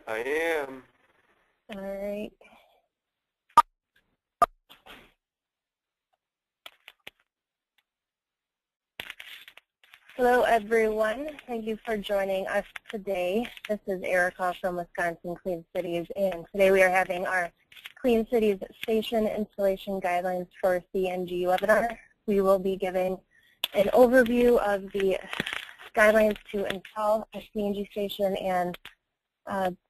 I am. All right. Hello, everyone. Thank you for joining us today. This is Erica from Wisconsin Clean Cities, and today we are having our Clean Cities Station Installation Guidelines for CNG webinar. We will be giving an overview of the guidelines to install a CNG station and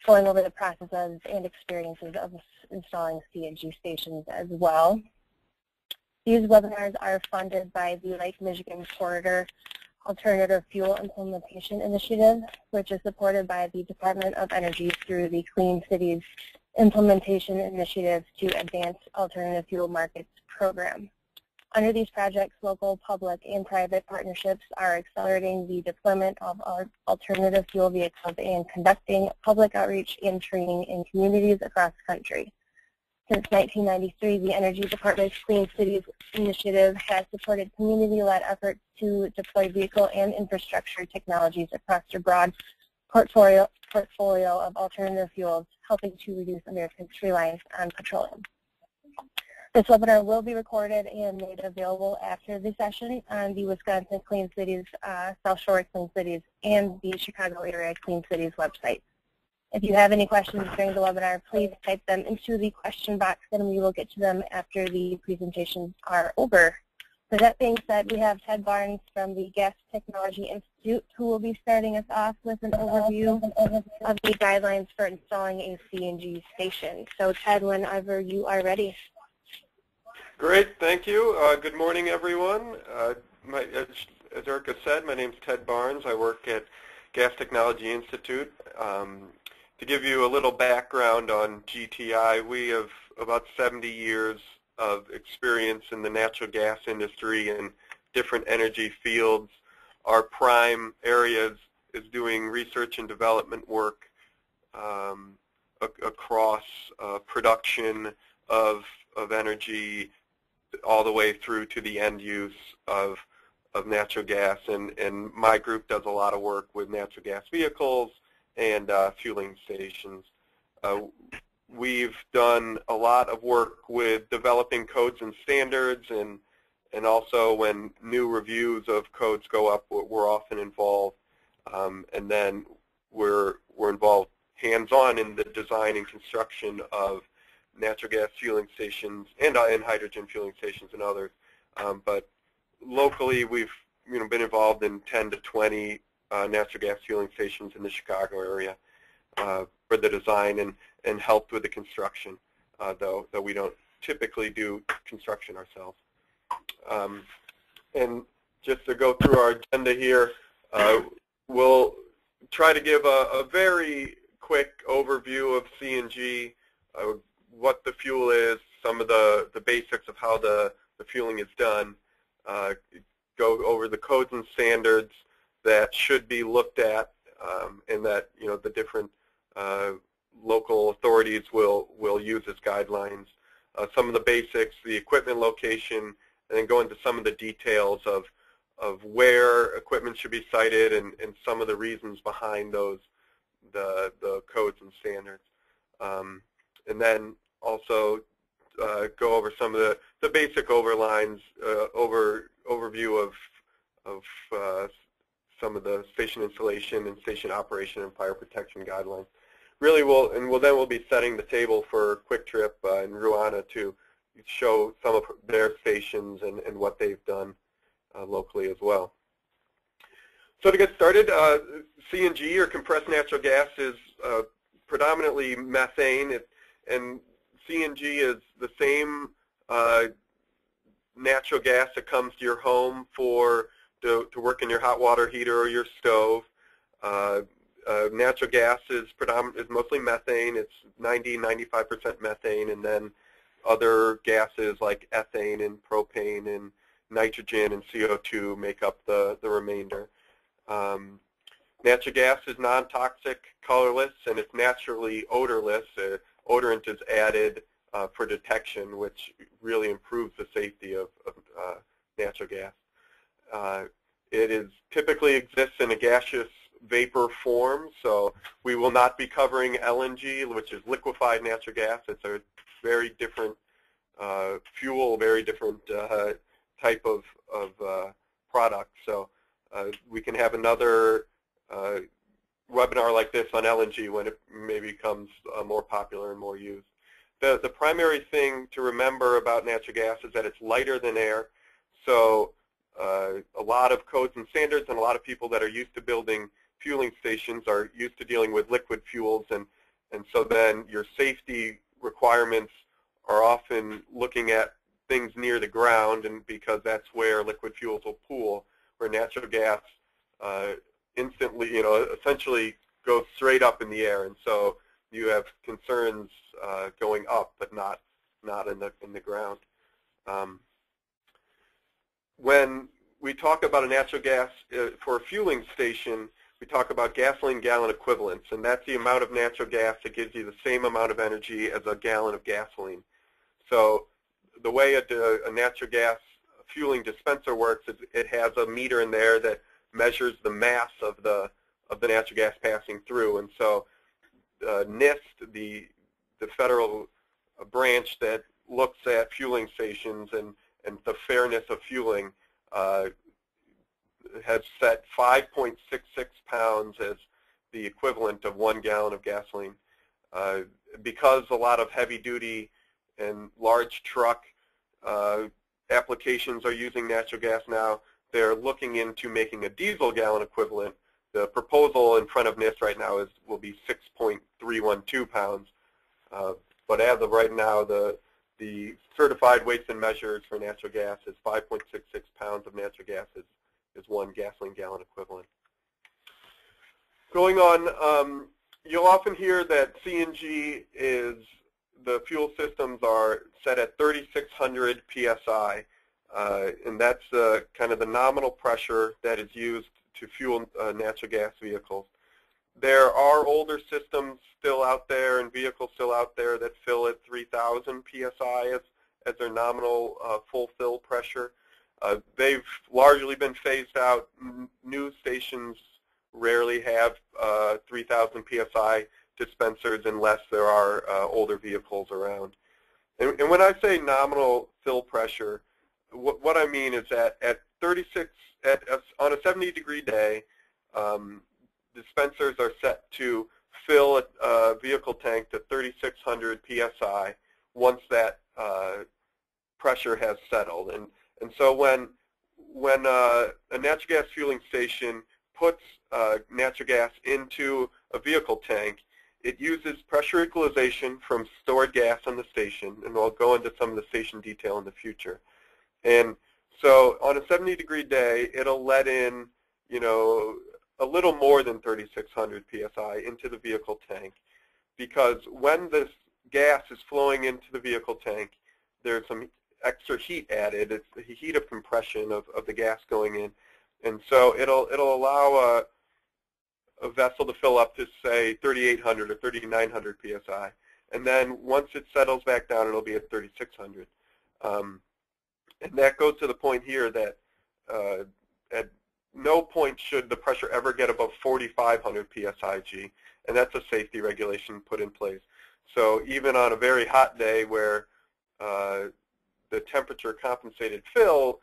going over the processes and experiences of installing CNG stations as well. These webinars are funded by the Lake Michigan Corridor Alternative Fuel Implementation Initiative, which is supported by the Department of Energy through the Clean Cities Implementation Initiative to Advance Alternative Fuel Markets program. Under these projects, local, public, and private partnerships are accelerating the deployment of alternative fuel vehicles and conducting public outreach and training in communities across the country. Since 1993, the Energy Department's Clean Cities Initiative has supported community-led efforts to deploy vehicle and infrastructure technologies across a broad portfolio of alternative fuels, helping to reduce Americans' reliance on petroleum. This webinar will be recorded and made available after the session on the Wisconsin Clean Cities, South Shore Clean Cities, and the Chicago Area Clean Cities website. If you have any questions during the webinar, please type them into the question box and we will get to them after the presentations are over. With that being said, we have Ted Barnes from the Gas Technology Institute who will be starting us off with an overview of the guidelines for installing a CNG station. So Ted, whenever you are ready. Great, thank you. Good morning, everyone. As Erica said, my name is Ted Barnes. I work at Gas Technology Institute. To give you a little background on GTI, we have about 70 years of experience in the natural gas industry and different energy fields. Our prime area is doing research and development work across production of energy all the way through to the end use of natural gas. And my group does a lot of work with natural gas vehicles and fueling stations. We've done a lot of work with developing codes and standards, and also when new reviews of codes go up, we're often involved. And then we're involved hands-on in the design and construction of natural gas fueling stations and hydrogen fueling stations and others. But locally, we've been involved in 10 to 20 natural gas fueling stations in the Chicago area for the design and helped with the construction, though we don't typically do construction ourselves. And just to go through our agenda here, we'll try to give a very quick overview of CNG, what the fuel is, some of the basics of how the fueling is done, go over the codes and standards that should be looked at, and that the different local authorities will use as guidelines. Some of the basics, the equipment location, and then go into some of the details of where equipment should be sited and some of the reasons behind those, the codes and standards. And then also go over some of the basic overview of some of the station installation and station operation and fire protection guidelines. Really, we'll be setting the table for Kwik Trip and Ruana to show some of their stations and what they've done locally as well. So to get started, CNG, or compressed natural gas, is predominantly methane, and CNG is the same natural gas that comes to your home to work in your hot water heater or your stove. Natural gas is mostly methane. It's 90–95% methane, and then other gases like ethane and propane and nitrogen and CO2 make up the remainder. Natural gas is non-toxic, colorless, and it's naturally odorless. Odorant is added for detection, which really improves the safety of natural gas. It typically exists in a gaseous vapor form. So we will not be covering LNG, which is liquefied natural gas. It's a very different fuel, very different type of product. So we can have another webinar like this on LNG when it maybe becomes more popular and more used. The primary thing to remember about natural gas is that it's lighter than air. So a lot of codes and standards and a lot of people that are used to building fueling stations are used to dealing with liquid fuels, and so then your safety requirements are often looking at things near the ground, and because that's where liquid fuels will pool, where natural gas instantly, essentially goes straight up in the air, and so you have concerns going up, but not in the ground. When we talk about a natural gas for a fueling station, we talk about gasoline gallon equivalents, and that's the amount of natural gas that gives you the same amount of energy as a gallon of gasoline. So the way a natural gas fueling dispenser works is it has a meter in there that measures the mass of the natural gas passing through, and so NIST, the federal branch that looks at fueling stations and the fairness of fueling, has set 5.66 pounds as the equivalent of 1 gallon of gasoline. Because a lot of heavy-duty and large truck applications are using natural gas now, they're looking into making a diesel gallon equivalent. The proposal in front of NIST right now will be 6.312 pounds. But as of right now, the certified weights and measures for natural gas is 5.66 pounds of natural gas is 1 gasoline gallon equivalent. Going on, you'll often hear that CNG the fuel systems are set at 3,600 psi, and that's kind of the nominal pressure that is used to fuel natural gas vehicles. There are older systems still out there and vehicles still out there that fill at 3,000 psi as their nominal full fill pressure. They've largely been phased out. New stations rarely have 3,000 psi dispensers unless there are older vehicles around. And when I say nominal fill pressure, what I mean is that at 36, on a 70-degree day, dispensers are set to fill a vehicle tank to 3,600 psi once that pressure has settled. And so when a natural gas fueling station puts natural gas into a vehicle tank, it uses pressure equalization from stored gas on the station, and I'll go into some of the station detail in the future. And so on a 70-degree day, it'll let in, a little more than 3,600 psi into the vehicle tank, because when this gas is flowing into the vehicle tank, there's some extra heat added. It's the heat of compression of the gas going in, and so it'll allow a vessel to fill up to, say, 3,800 or 3,900 psi, and then once it settles back down, it'll be at 3,600. And that goes to the point here that at no point should the pressure ever get above 4,500 psi, and that's a safety regulation put in place. So even on a very hot day where the temperature compensated fill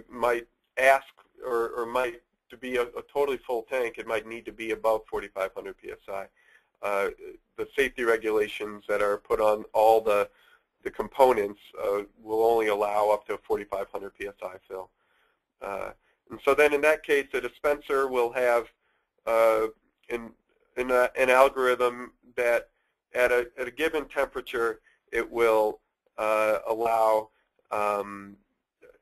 might ask or might, to be a totally full tank, it might need to be above 4,500 psi. The safety regulations that are put on all the components will only allow up to a 4,500 psi fill. And so then in that case, the dispenser will have an algorithm that at a given temperature, it will allow,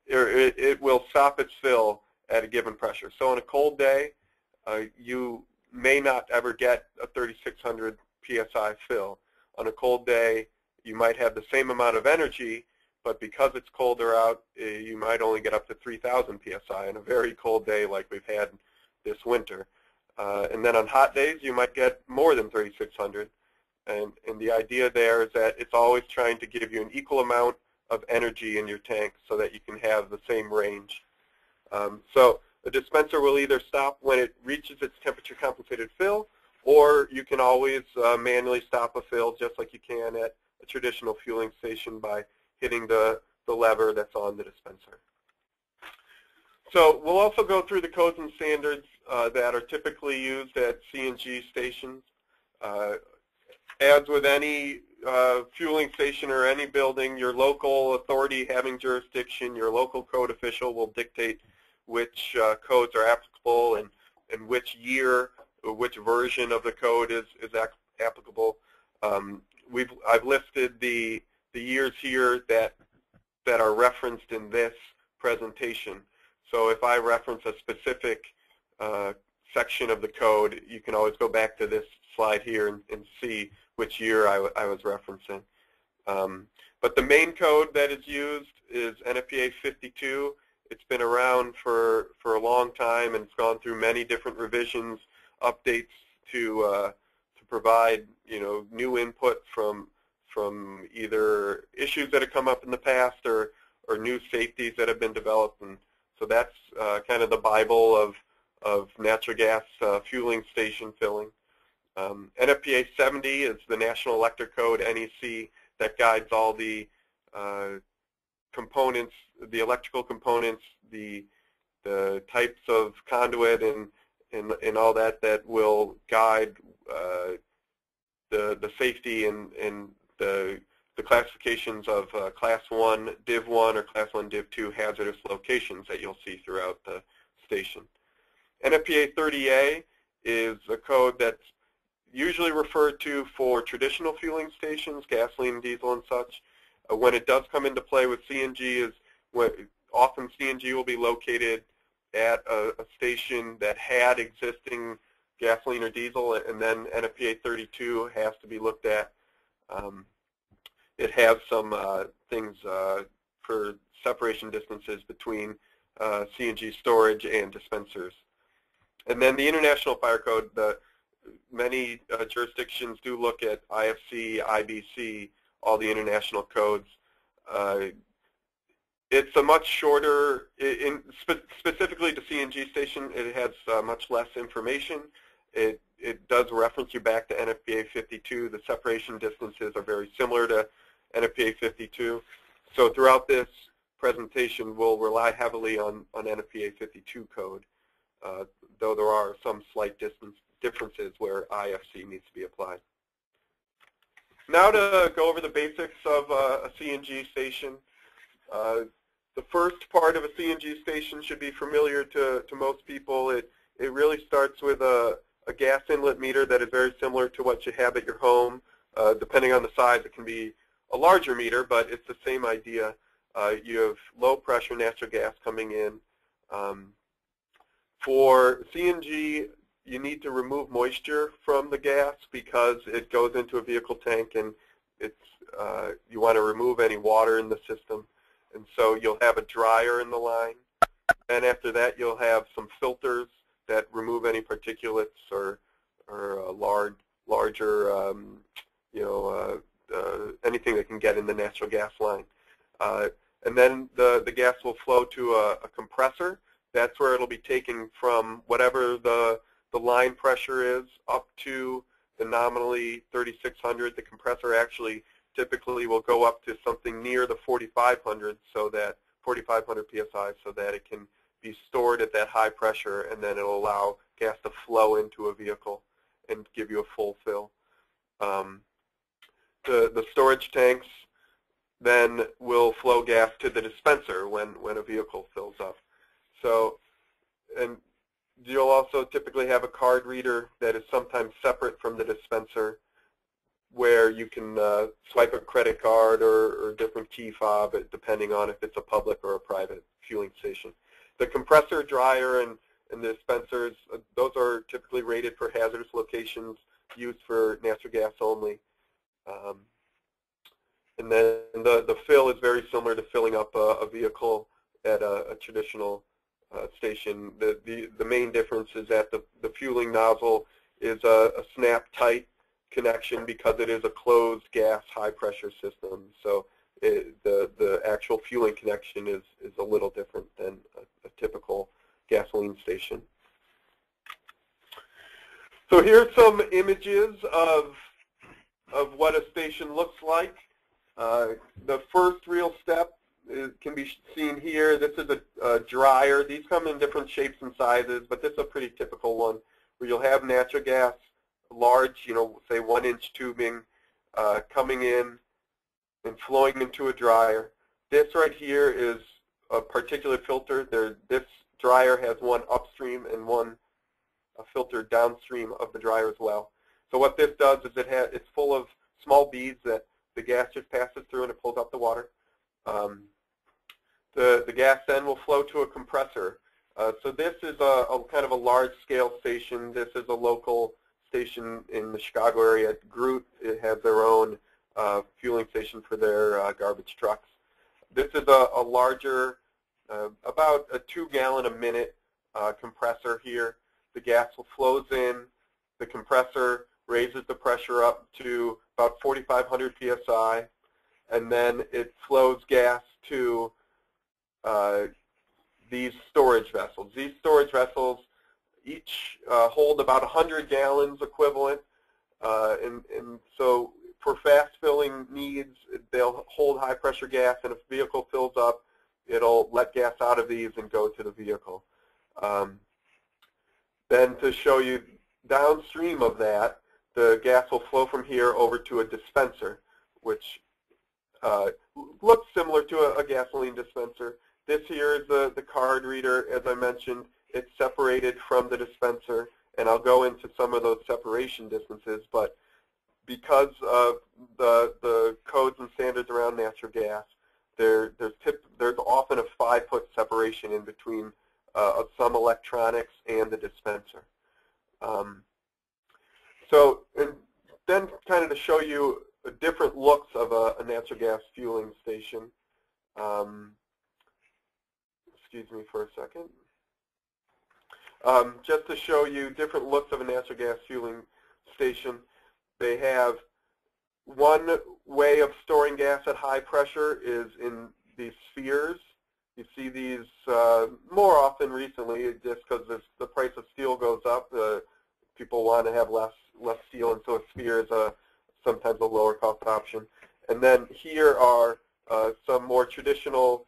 it will stop its fill at a given pressure. So on a cold day, you may not ever get a 3,600 psi fill. On a cold day, you might have the same amount of energy, but because it's colder out, you might only get up to 3,000 psi on a very cold day like we've had this winter. And then on hot days, you might get more than 3,600. And the idea there is that it's always trying to give you an equal amount of energy in your tank so that you can have the same range. So The dispenser will either stop when it reaches its temperature compensated fill, or you can always manually stop a fill just like you can at a traditional fueling station by hitting the lever that's on the dispenser. So we'll also go through the codes and standards that are typically used at CNG stations. As with any fueling station or any building, your local authority having jurisdiction, your local code official will dictate which codes are applicable and which year or which version of the code is applicable. I've listed the years here that are referenced in this presentation. So if I reference a specific section of the code, you can always go back to this slide here and see which year I was referencing. But the main code that is used is NFPA 52. It's been around for a long time, and it's gone through many different revisions, updates to provide new input from either issues that have come up in the past or new safeties that have been developed. And so that's kind of the Bible of natural gas fueling station filling. NFPA 70 is the National Electric Code, NEC, that guides all the components, the electrical components, the types of conduit and all that will guide the safety and the classifications of Class 1 Div 1 or Class 1 Div 2 hazardous locations that you'll see throughout the station. NFPA 30A is a code that's usually referred to for traditional fueling stations, gasoline, diesel, and such. When it does come into play with CNG is when often CNG will be located at a station that had existing gasoline or diesel, and then NFPA 32 has to be looked at. It has some things for separation distances between CNG storage and dispensers. And then the International Fire Code, many jurisdictions do look at IFC, IBC, all the international codes. It's a much shorter, specifically to CNG station, it has much less information. It does reference you back to NFPA 52. The separation distances are very similar to NFPA 52. So throughout this presentation, we'll rely heavily on NFPA 52 code, though there are some slight differences where IFC needs to be applied. Now to go over the basics of a CNG station. The first part of a CNG station should be familiar to most people. It really starts with a gas inlet meter that is very similar to what you have at your home. Depending on the size, it can be a larger meter, but it's the same idea. You have low pressure natural gas coming in. For CNG, you need to remove moisture from the gas because it goes into a vehicle tank, and you want to remove any water in the system. And so you'll have a dryer in the line. And after that, you'll have some filters that remove any particulates or larger, anything that can get in the natural gas line. And then the gas will flow to a compressor. That's where it'll be taken from whatever the line pressure is up to the nominally 3,600. The compressor actually typically will go up to something near the 4,500, so that 4,500 psi, so that it can be stored at that high pressure, and then it'll allow gas to flow into a vehicle and give you a full fill. The storage tanks then will flow gas to the dispenser when a vehicle fills up. So, and you'll also typically have a card reader that is sometimes separate from the dispenser, where you can swipe a credit card or different key fob, depending on if it's a public or a private fueling station. The compressor, dryer, and the dispensers, those are typically rated for hazardous locations, used for natural gas only. And then the fill is very similar to filling up a vehicle at a traditional station. The main difference is that the fueling nozzle is a snap-tight connection because it is a closed gas high-pressure system. So the actual fueling connection is a little different than a typical gasoline station. So here's some images of what a station looks like. The first real step can be seen here. This is a dryer. These come in different shapes and sizes, but this is a pretty typical one where you'll have natural gas, large, say 1-inch tubing, coming in and flowing into a dryer. This right here is a particulate filter. This dryer has one upstream and one filter downstream of the dryer as well. So what this does is it's full of small beads that the gas just passes through and it pulls up the water. The gas then will flow to a compressor. So this is a kind of a large-scale station. This is a local station in the Chicago area. Groot, it has their own fueling station for their garbage trucks. This is a larger, about a 2-gallon-a-minute compressor here. The gas flows in. The compressor raises the pressure up to about 4,500 psi, and then it flows gas to these storage vessels. These storage vessels each hold about 100 gallons equivalent, and so for fast filling needs, they'll hold high pressure gas, and if the vehicle fills up, it'll let gas out of these and go to the vehicle. Then to show you downstream of that, the gas will flow from here over to a dispenser, which looks similar to a gasoline dispenser. This here is the card reader, as I mentioned. It's separated from the dispenser, and I'll go into some of those separation distances, but because of the codes and standards around natural gas, there's often a 5-foot separation in between of some electronics and the dispenser. And then kind of to show you different looks of a natural gas fueling station. Excuse me for a second. Just to show you different looks of a natural gas fueling station, they have one way of storing gas at high pressure is in these spheres. You see these more often recently just because the price of steel goes up. People want to have less steel, and so a sphere is sometimes a lower cost option. And then here are some more traditional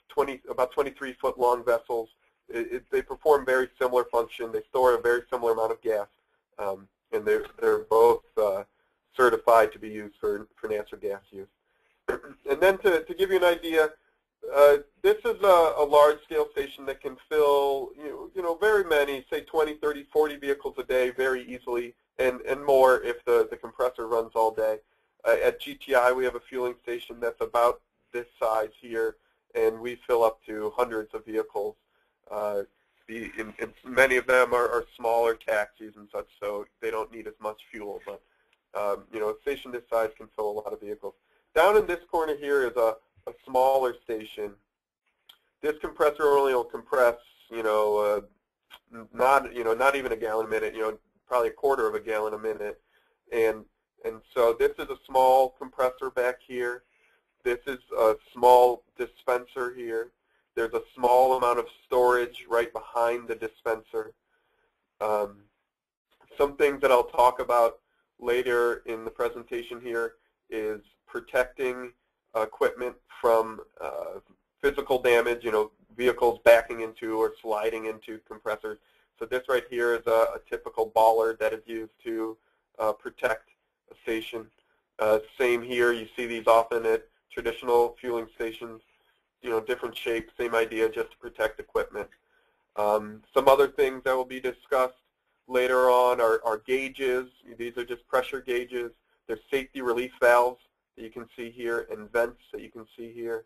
about 23-foot long vessels. They perform very similar function. They store a very similar amount of gas, and they're both certified to be used for natural gas use. And then to give you an idea, this is a large-scale station that can fill, very many, say 20, 30, 40 vehicles a day very easily, and more if the compressor runs all day. At GTI, we have a fueling station that's about this size here, and we fill up to hundreds of vehicles. Many of them are smaller taxis and such, so they don't need as much fuel. But a station this size can fill a lot of vehicles. Down in this corner here is a smaller station. This compressor only will compress, not even a gallon a minute. Probably a quarter of a gallon a minute, and so this is a small compressor back here. This is a small dispenser here. There's a small amount of storage right behind the dispenser. Some things that I'll talk about later in the presentation here is protecting equipment from physical damage, vehicles backing into or sliding into compressors. So this right here is a typical bollard that is used to protect a station. Same here, you see these often at traditional fueling stations, different shapes, same idea, just to protect equipment. Some other things that will be discussed later on are gauges. These are just pressure gauges. There's safety relief valves that you can see here and vents that you can see here.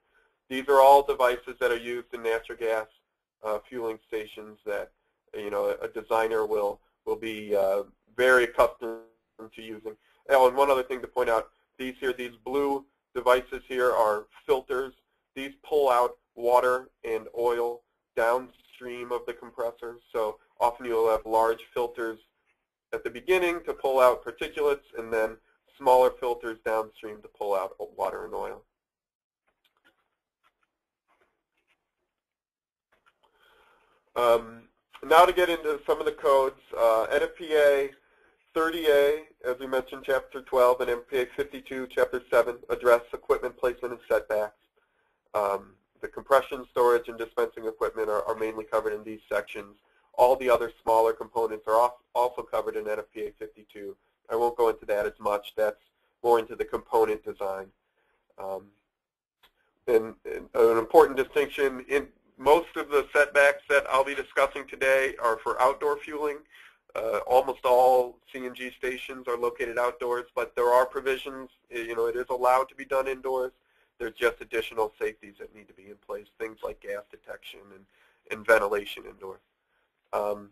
These are all devices that are used in natural gas fueling stations that a designer will be very accustomed to using. Oh, and one other thing to point out, these blue devices here are filters. These pull out water and oil downstream of the compressor. So often you'll have large filters at the beginning to pull out particulates, and then smaller filters downstream to pull out water and oil. now to get into some of the codes, NFPA 30A, as we mentioned, Chapter 12, and NFPA 52, Chapter 7, address equipment placement and setbacks. The compression, storage, and dispensing equipment are mainly covered in these sections. All the other smaller components are also covered in NFPA 52. I won't go into that as much. That's more into the component design. And an important distinction, in most of the setbacks that I'll be discussing today are for outdoor fueling. Almost all CNG stations are located outdoors, but there are provisions. You know, it is allowed to be done indoors. There's just additional safeties that need to be in place, things like gas detection and ventilation indoors. And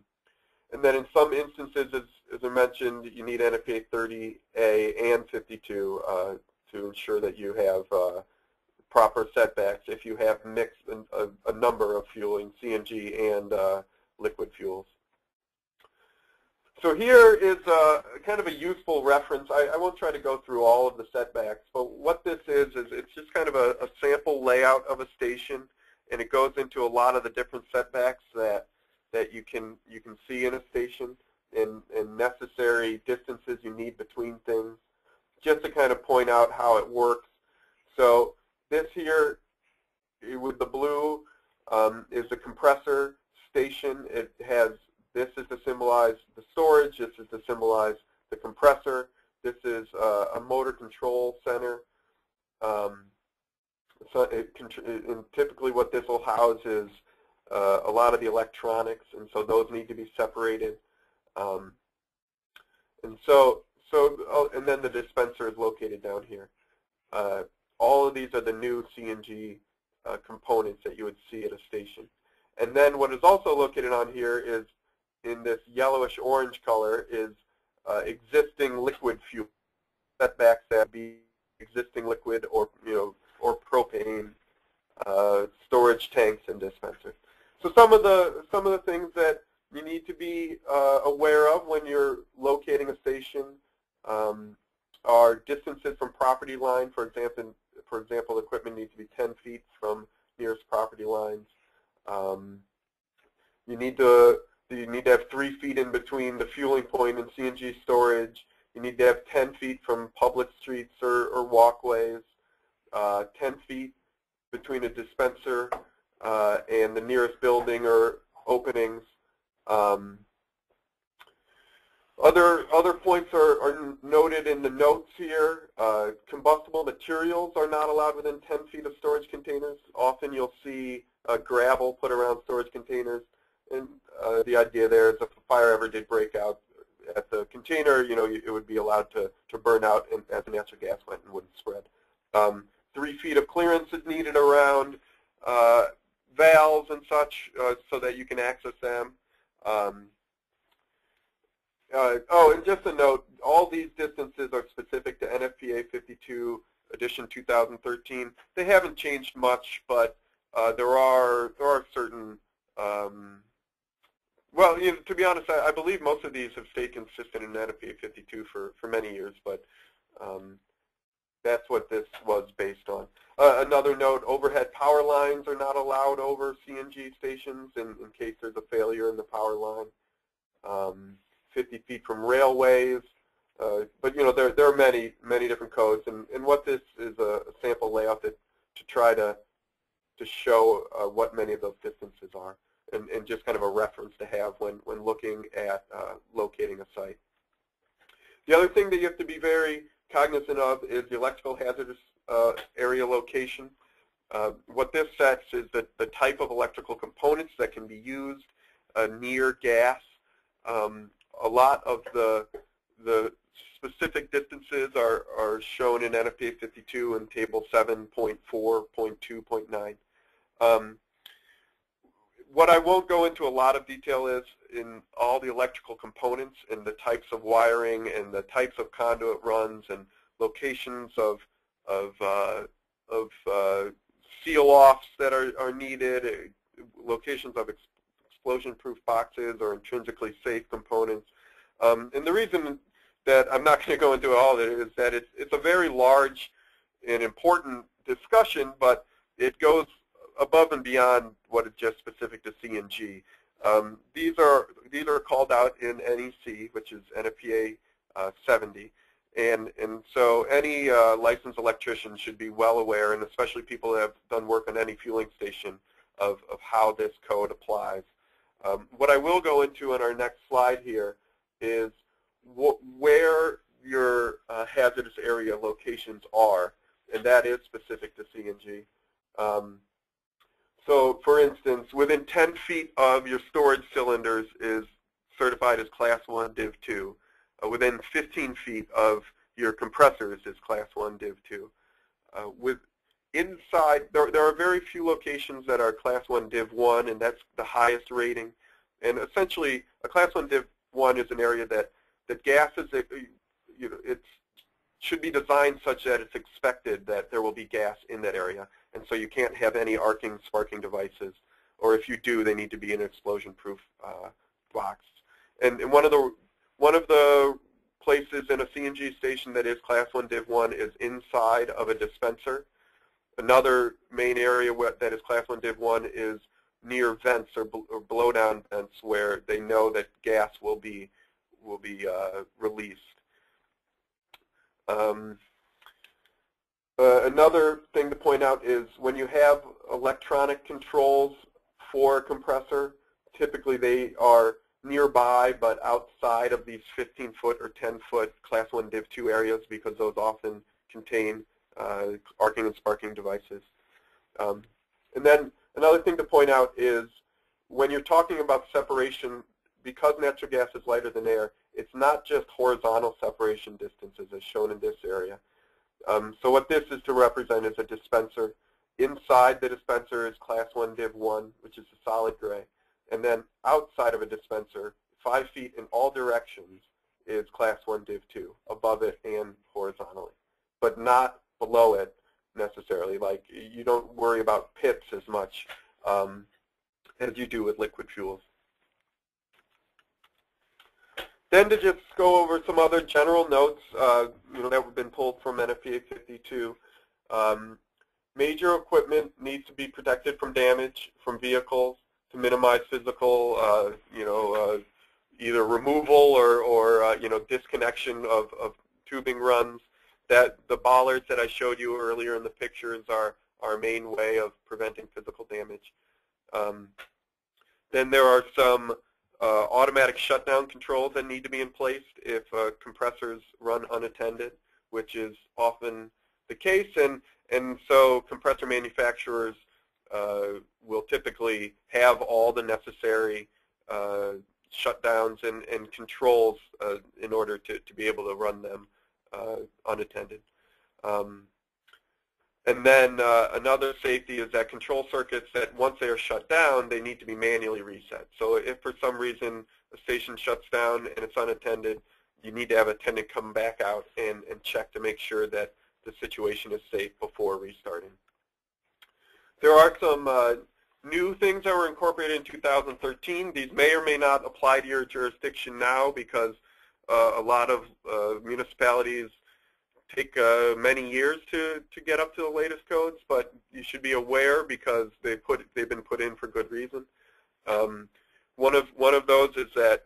then in some instances, as I mentioned, you need NFPA 30A and 52 to ensure that you have proper setbacks if you have mixed a number of fueling, CNG and liquid fuels. So here is kind of a useful reference. I won't try to go through all of the setbacks, but what this is it's just kind of a sample layout of a station, and it goes into a lot of the different setbacks that you can see in a station and necessary distances you need between things, just to kind of point out how it works. So this here with the blue is the compressor station. It has, this is to symbolize the storage, this is to symbolize the compressor, this is a motor control center. And typically what this will house is a lot of the electronics, and so those need to be separated. And then the dispenser is located down here. All of these are the new CNG components that you would see at a station. And then what is also located on here is, in this yellowish orange color, is existing liquid fuel setbacks that be existing liquid or or propane storage tanks and dispensers. So some of the things that you need to be aware of when you're locating a station are distances from property line. For example, equipment needs to be 10 feet from nearest property lines. You need to have 3 feet in between the fueling point and CNG storage. You need to have 10 feet from public streets or walkways, 10 feet between a dispenser and the nearest building or openings. Other points are noted in the notes here. Combustible materials are not allowed within 10 feet of storage containers. Often you'll see gravel put around storage containers, and the idea there is if a fire ever did break out at the container, it would be allowed to burn out as the natural gas went and wouldn't spread. 3 feet of clearance is needed around valves and such so that you can access them. And just a note, all these distances are specific to NFPA 52 edition 2013. They haven't changed much, but there are certain, well, to be honest, I believe most of these have stayed consistent in NFPA 52 for many years, but that's what this was based on. Another note, overhead power lines are not allowed over CNG stations in case there's a failure in the power line. 50 feet from railways, but there are many different codes, and what this is a sample layout to try to show what many of those distances are, and just kind of a reference to have when looking at locating a site. The other thing that you have to be very cognizant of is the electrical hazardous area location. What this sets is the type of electrical components that can be used near gas. A lot of the specific distances are shown in NFPA 52 in Table 7.4.2.9. What I won't go into a lot of detail is in all the electrical components and the types of wiring and the types of conduit runs and locations of seal-offs that are needed, locations of explosion-proof boxes or intrinsically safe components. And the reason that I'm not going to go into all of it is that it's a very large and important discussion, but it goes above and beyond what is just specific to CNG. These are called out in NEC, which is NFPA 70. And so any licensed electrician should be well aware, and especially people that have done work on any fueling station, of how this code applies. What I will go into on our next slide here is where your hazardous area locations are, and that is specific to CNG. So, for instance, within 10 feet of your storage cylinders is certified as Class 1 Div 2. Within 15 feet of your compressors is Class 1 Div 2. Inside, there are very few locations that are Class 1 Div 1, and that's the highest rating. And essentially, a Class 1 Div 1 is an area that gases, it should be designed such that it's expected that there will be gas in that area. And so you can't have any arcing, sparking devices. Or if you do, they need to be in an explosion-proof box. And one of the places in a CNG station that is Class 1 Div 1 is inside of a dispenser. Another main area that is Class 1 Div 1 is near vents or blow-down vents where they know that gas will be released. Another thing to point out is when you have electronic controls for a compressor, typically they are nearby but outside of these 15-foot or 10-foot Class 1 Div 2 areas, because those often contain arcing and sparking devices. And then another thing to point out is when you're talking about separation, because natural gas is lighter than air, it's not just horizontal separation distances as shown in this area. So what this is to represent is a dispenser. Inside the dispenser is Class 1 Div 1, which is a solid gray. And then outside of a dispenser, 5 feet in all directions, is Class 1 Div 2, above it and horizontally, but not below it necessarily. Like, you don't worry about pits as much as you do with liquid fuels. Then to just go over some other general notes that have been pulled from NFPA 52. Major equipment needs to be protected from damage from vehicles to minimize physical, either removal or disconnection of tubing runs. That the bollards that I showed you earlier in the pictures are our main way of preventing physical damage. Then there are some automatic shutdown controls that need to be in place if compressors run unattended, which is often the case, and so compressor manufacturers will typically have all the necessary shutdowns and controls in order to be able to run them unattended. And then another safety is that control circuits that once they are shut down, they need to be manually reset. So if for some reason a station shuts down and it's unattended, you need to have an attendant come back out and check to make sure that the situation is safe before restarting. There are some new things that were incorporated in 2013. These may or may not apply to your jurisdiction now because a lot of municipalities take many years to get up to the latest codes, but you should be aware because they've been put in for good reason. One of those is that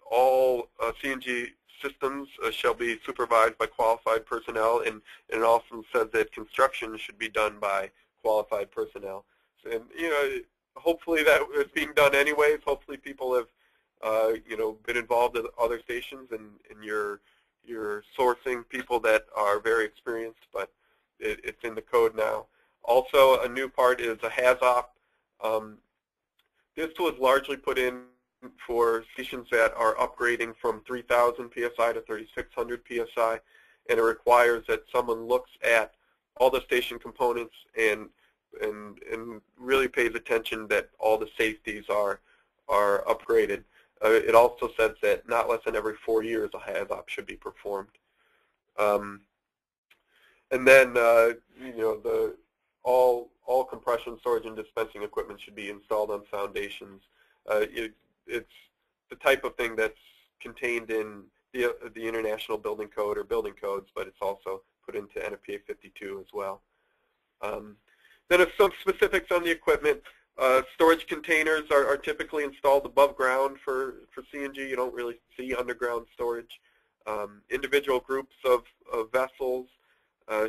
all CNG systems shall be supervised by qualified personnel, and it also says that construction should be done by qualified personnel. And hopefully that is being done anyways. Hopefully people have been involved in other stations, and you're sourcing people that are very experienced, but it's in the code now. Also, a new part is a HAZOP. This was largely put in for stations that are upgrading from 3,000 PSI to 3,600 PSI, and it requires that someone looks at all the station components and really pays attention that all the safeties are upgraded. It also says that not less than every 4 years a HAZOP should be performed. And then all compression, storage, and dispensing equipment should be installed on foundations. It's the type of thing that's contained in the International Building Code or building codes, but it's also put into NFPA 52 as well. Then some specifics on the equipment. Storage containers are typically installed above ground for CNG. You don't really see underground storage. Individual groups of vessels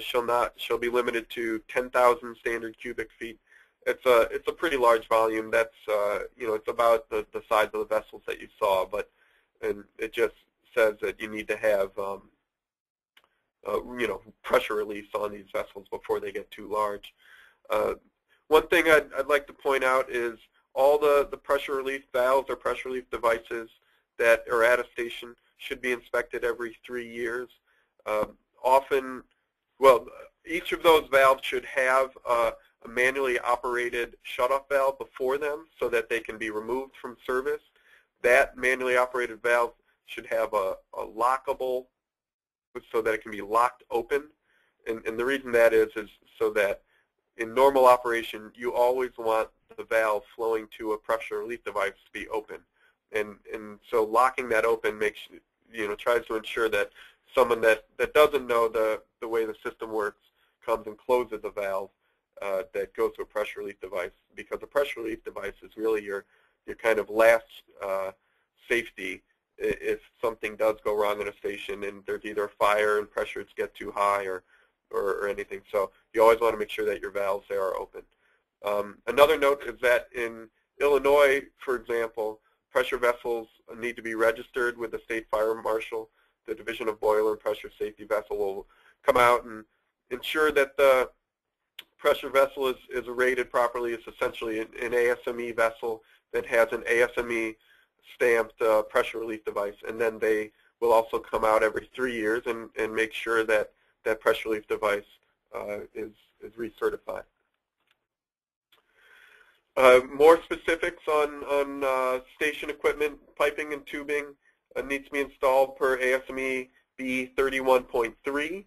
shall be limited to 10,000 standard cubic feet. It's a pretty large volume. That's it's about the size of the vessels that you saw, and it just says that you need to have pressure release on these vessels before they get too large. One thing I'd like to point out is all the pressure relief valves or pressure relief devices that are at a station should be inspected every 3 years. Each of those valves should have a manually operated shutoff valve before them so that they can be removed from service. That manually operated valve should have a lockable so that it can be locked open. And the reason that is so that in normal operation, you always want the valve flowing to a pressure relief device to be open. And so locking that open tries to ensure that someone that doesn't know the way the system works comes and closes a valve that goes to a pressure relief device, because a pressure relief device is really your kind of last safety if something does go wrong in a station and there's either a fire and pressures get too high or anything. So you always want to make sure that your valves there are open. Another note is that in Illinois, for example, pressure vessels need to be registered with the state fire marshal. The Division of Boiler and Pressure Safety Vessel will come out and ensure that the pressure vessel is rated properly. It's essentially an ASME vessel that has an ASME stamped pressure relief device, and then they will also come out every 3 years and make sure that that pressure relief device is recertified. More specifics on station equipment, piping and tubing needs to be installed per ASME B31.3.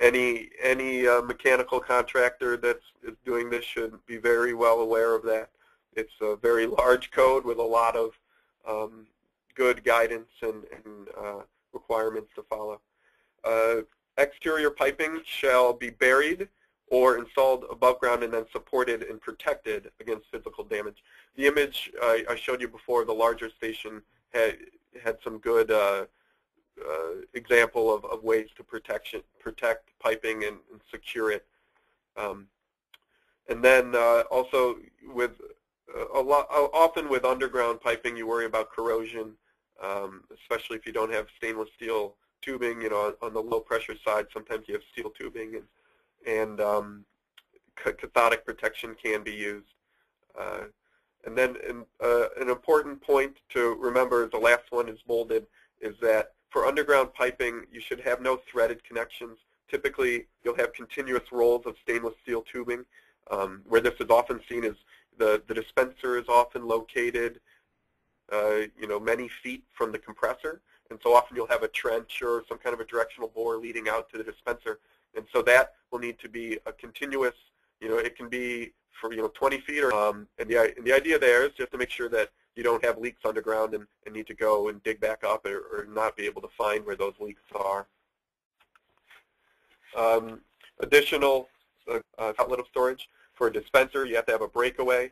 Any mechanical contractor that's doing this should be very well aware of that. It's a very large code with a lot of good guidance and requirements to follow. Exterior piping shall be buried or installed above ground and then supported and protected against physical damage. The image I showed you before, the larger station, had some good example of ways to protect piping and secure it. And then also with often with underground piping, you worry about corrosion, especially if you don't have stainless steel tubing. On the low pressure side, sometimes you have steel tubing, and cathodic protection can be used. And then an important point to remember, the last one is molded, is that for underground piping, you should have no threaded connections. Typically, you'll have continuous rolls of stainless steel tubing. Where this is often seen is the dispenser is often located many feet from the compressor, and so often you'll have a trench or some kind of a directional bore leading out to the dispenser, and so that will need to be a continuous, it can be for 20 feet or and the idea there is just to make sure that you don't have leaks underground and need to go and dig back up or not be able to find where those leaks are. Additional outlet of storage. For a dispenser, you have to have a breakaway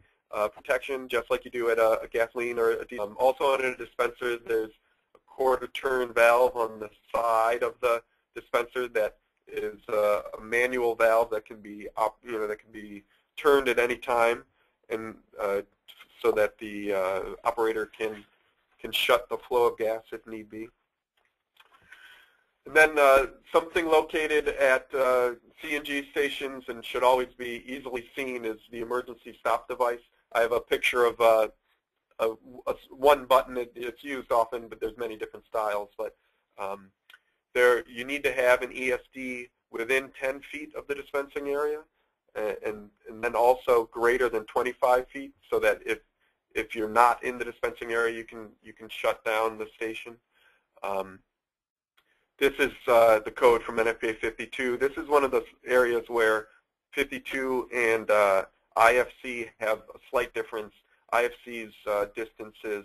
protection, just like you do at a gasoline or a diesel. Also on a dispenser, there's a quarter-turn valve on the side of the dispenser that is a manual valve that can be turned at any time, and so that the operator can shut the flow of gas if need be. And then something located at CNG stations and should always be easily seen is the emergency stop device. I have a picture of one button. It's used often, but there's many different styles. But you need to have an ESD within 10 feet of the dispensing area, and then also greater than 25 feet, so that if you're not in the dispensing area, you can shut down the station. This is the code from NFPA 52. This is one of the areas where 52 and IFC have a slight difference. IFC's distances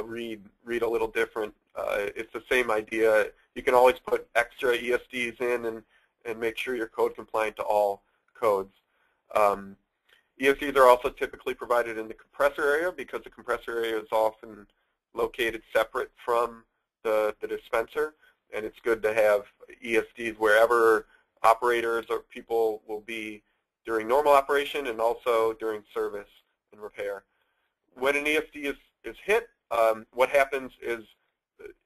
read a little different. It's the same idea. You can always put extra ESDs in and make sure you're code compliant to all codes. ESDs are also typically provided in the compressor area because the compressor area is often located separate from the dispenser, and it's good to have ESDs wherever operators or people will be during normal operation and also during service and repair. When an ESD is hit, what happens is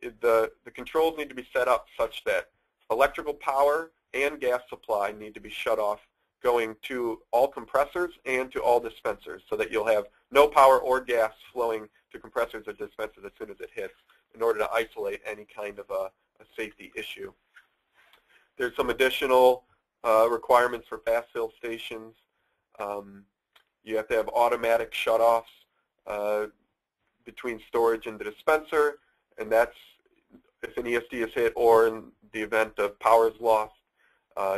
the controls need to be set up such that electrical power and gas supply need to be shut off, going to all compressors and to all dispensers, so that you'll have no power or gas flowing to compressors or dispensers as soon as it hits, in order to isolate any kind of a safety issue. There's some additional requirements for fast fill stations. You have to have automatic shutoffs between storage and the dispenser, and that's if an ESD is hit or in the event of power is lost.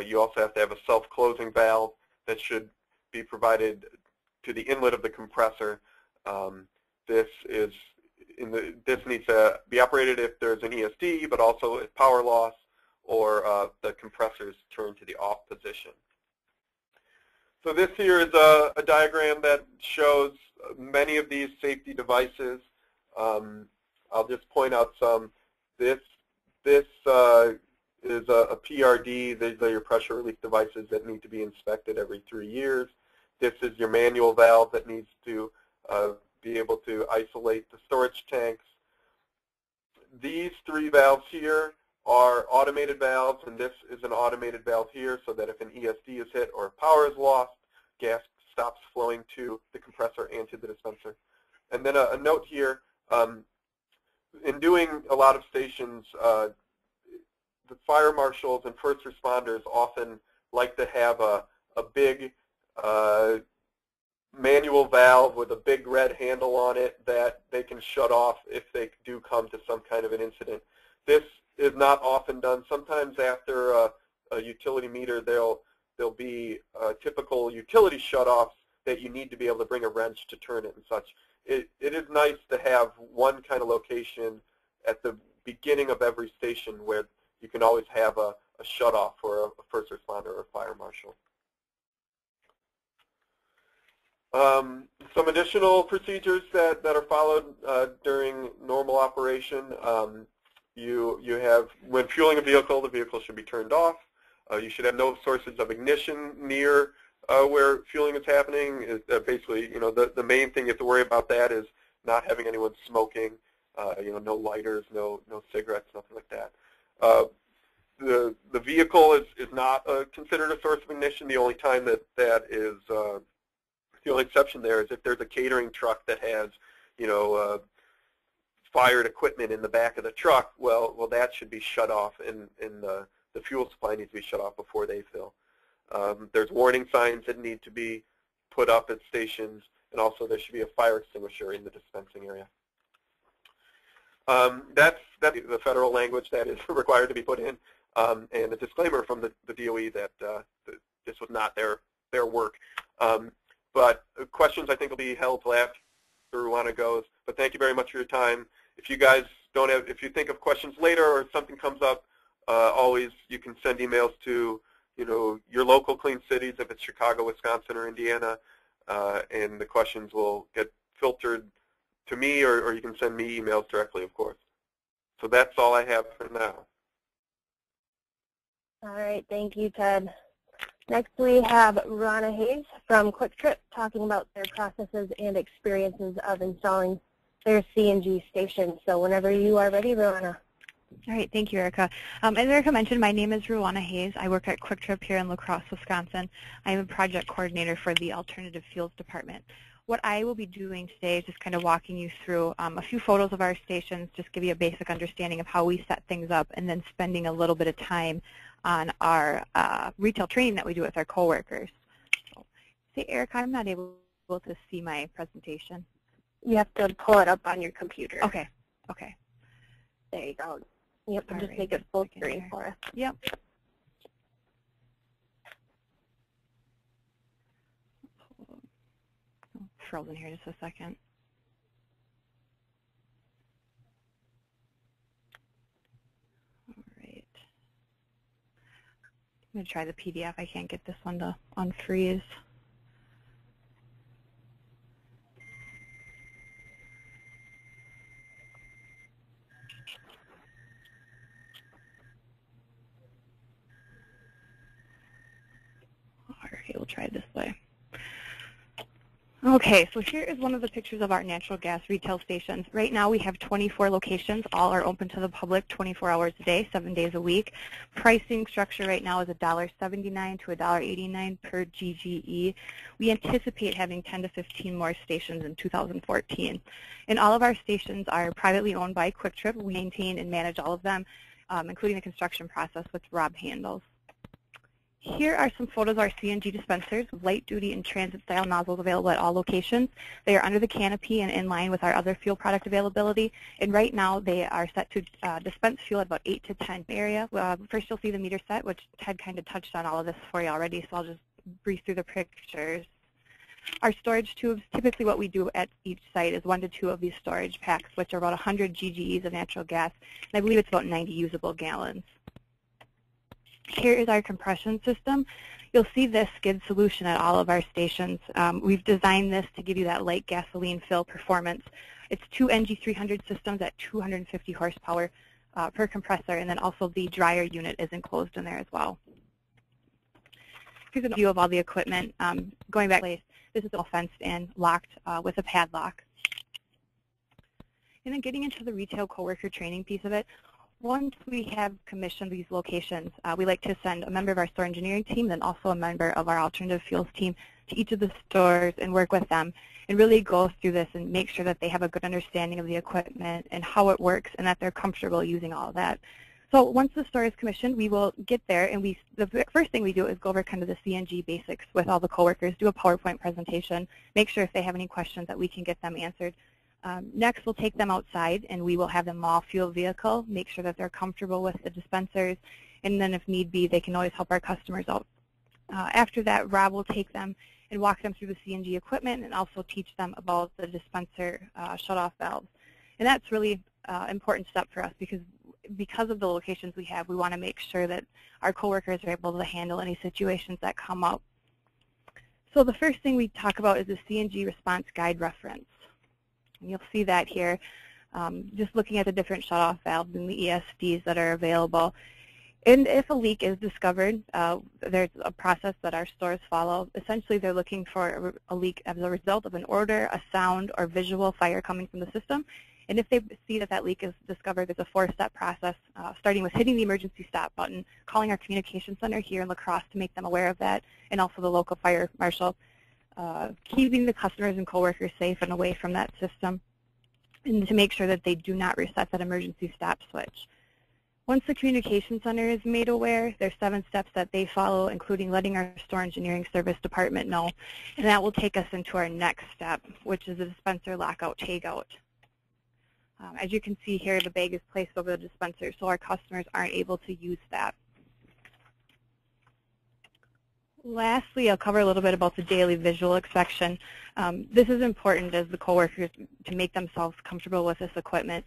You also have to have a self-closing valve that should be provided to the inlet of the compressor. This needs to be operated if there's an ESD, but also if power loss or the compressors turn to the off position. So this here is a diagram that shows many of these safety devices. I'll just point out some. This is a PRD. These are your pressure relief devices that need to be inspected every 3 years. This is your manual valve that needs to be able to isolate the storage tanks. These 3 valves here are automated valves, and this is an automated valve here, so that if an ESD is hit or power is lost, gas stops flowing to the compressor and to the dispenser. And then a note here, in doing a lot of stations, the fire marshals and first responders often like to have a big manual valve with a big red handle on it that they can shut off if they do come to some kind of an incident. This is not often done. Sometimes after a utility meter, there'll be typical utility shutoffs that you need to be able to bring a wrench to turn it and such. It is nice to have one kind of location at the beginning of every station where you can always have a shutoff for a first responder or a fire marshal. Some additional procedures that are followed during normal operation. You have, when fueling a vehicle, the vehicle should be turned off. You should have no sources of ignition near where fueling is happening. Basically, the main thing you have to worry about that is not having anyone smoking. No lighters, no cigarettes, nothing like that. The vehicle is not considered a source of ignition. The only time that is the only exception there is if there's a catering truck that has, fired equipment in the back of the truck. Well, that should be shut off, and the fuel supply needs to be shut off before they fill. There's warning signs that need to be put up at stations, and also there should be a fire extinguisher in the dispensing area. That's the federal language that is required to be put in, and a disclaimer from the DOE that this was not their work. But questions, I think, will be held till after Ruana goes. But thank you very much for your time. If you guys if you think of questions later or if something comes up, always you can send emails to your local clean cities, if it's Chicago, Wisconsin, or Indiana, and the questions will get filtered to me, or you can send me emails directly, of course. So that's all I have for now. All right, thank you, Ted. Next we have Rana Hayes from Kwik Trip talking about their processes and experiences of installing their CNG station. So whenever you are ready, Rana. All right, thank you, Erica. As Erica mentioned, my name is Ruana Hayes. I work at Kwik Trip here in La Crosse, Wisconsin. I am a project coordinator for the Alternative Fuels Department. What I will be doing today is just kind of walking you through a few photos of our stations, just give you a basic understanding of how we set things up, and then spending a little bit of time on our retail training that we do with our coworkers. So, see, Erica, I'm not able to see my presentation. You have to pull it up on your computer. Okay. Okay. There you go. Yep, and just right, make it full screen for us. Yep. Frozen here just a second. All right. I'm going to try the PDF. I can't get this one to unfreeze. Okay, we'll try this way. Okay, so here is one of the pictures of our natural gas retail stations. Right now we have 24 locations. All are open to the public 24 hours a day, 7 days a week. Pricing structure right now is $1.79 to $1.89 per GGE. We anticipate having 10 to 15 more stations in 2014. And all of our stations are privately owned by Kwik Trip. We maintain and manage all of them, including the construction process, which Rob handles. Here are some photos of our CNG dispensers with light-duty and transit-style nozzles available at all locations. They are under the canopy and in line with our other fuel product availability. And right now, they are set to dispense fuel at about 8 to 10 area. First, you'll see the meter set, which Ted kind of touched on all of this for you already, so I'll just breeze through the pictures. Our storage tubes, typically what we do at each site is 1 to 2 of these storage packs, which are about 100 GGEs of natural gas, and I believe it's about 90 usable gallons. Here is our compression system. You'll see this skid solution at all of our stations. We've designed this to give you that light gasoline fill performance. It's 2 NG300 systems at 250 horsepower per compressor, and then also the dryer unit is enclosed in there as well. Here's a view of all the equipment. Going back, this is all fenced and locked with a padlock. And then getting into the retail coworker training piece of it, once we have commissioned these locations, we like to send a member of our store engineering team, then also a member of our alternative fuels team to each of the stores and work with them and really go through this and make sure that they have a good understanding of the equipment and how it works and that they're comfortable using all of that. So once the store is commissioned, we will get there, and the first thing we do is go over kind of the CNG basics with all the coworkers, do a PowerPoint presentation, make sure if they have any questions that we can get them answered. Next, we'll take them outside, and we will have them all fuel vehicle, make sure that they're comfortable with the dispensers, and then if need be, they can always help our customers out. After that, Rob will take them and walk them through the CNG equipment and also teach them about the dispenser shutoff valves. And that's really an important step for us because of the locations we have, we want to make sure that our coworkers are able to handle any situations that come up. So the first thing we talk about is the CNG response guide reference. And you'll see that here, just looking at the different shutoff valves and the ESDs that are available. And if a leak is discovered, there's a process that our stores follow. Essentially, they're looking for a leak as a result of an odor, a sound, or visual fire coming from the system. And if they see that that leak is discovered, there's a 4-step process, starting with hitting the emergency stop button, calling our communication center here in La Crosse to make them aware of that, and also the local fire marshal, keeping the customers and coworkers safe and away from that system, and to make sure that they do not reset that emergency stop switch. Once the communication center is made aware, there's 7 steps that they follow, including letting our store engineering service department know. And that will take us into our next step, which is the dispenser lockout takeout. As you can see here, the bag is placed over the dispenser, so our customers aren't able to use that. Lastly, I'll cover a little bit about the daily visual inspection. This is important as the coworkers to make themselves comfortable with this equipment.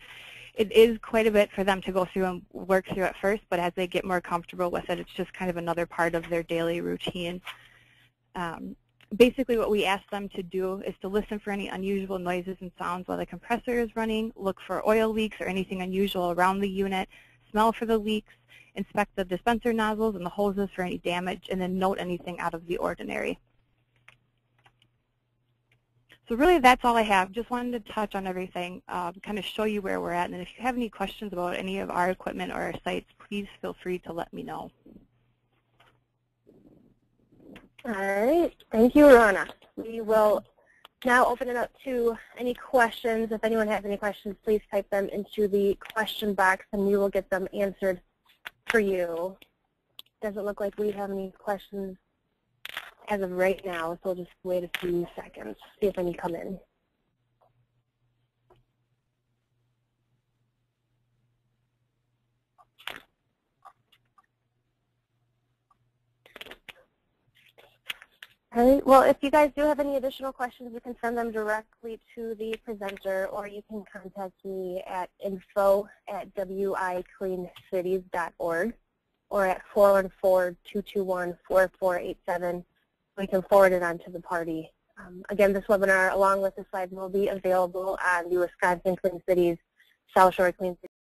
It is quite a bit for them to go through and work through at first, but as they get more comfortable with it, it's just kind of another part of their daily routine. Basically, what we ask them to do is to listen for any unusual noises and sounds while the compressor is running, look for oil leaks or anything unusual around the unit, smell for the leaks, inspect the dispenser nozzles and the hoses for any damage, and then note anything out of the ordinary. So really, that's all I have. Just wanted to touch on everything, kind of show you where we're at. And if you have any questions about any of our equipment or our sites, please feel free to let me know. All right. Thank you, Rona. We will now open it up to any questions. If anyone has any questions, please type them into the question box, and we will get them answered for you. Doesn't look like we have any questions as of right now, so we'll just wait a few seconds, see if any come in. All right, well, if you guys do have any additional questions, you can send them directly to the presenter, or you can contact me at info@wicleancities.org or at 414-221-4487. We can forward it on to the party. Again, this webinar, along with the slides, will be available on the Wisconsin Clean Cities, South Shore Clean Cities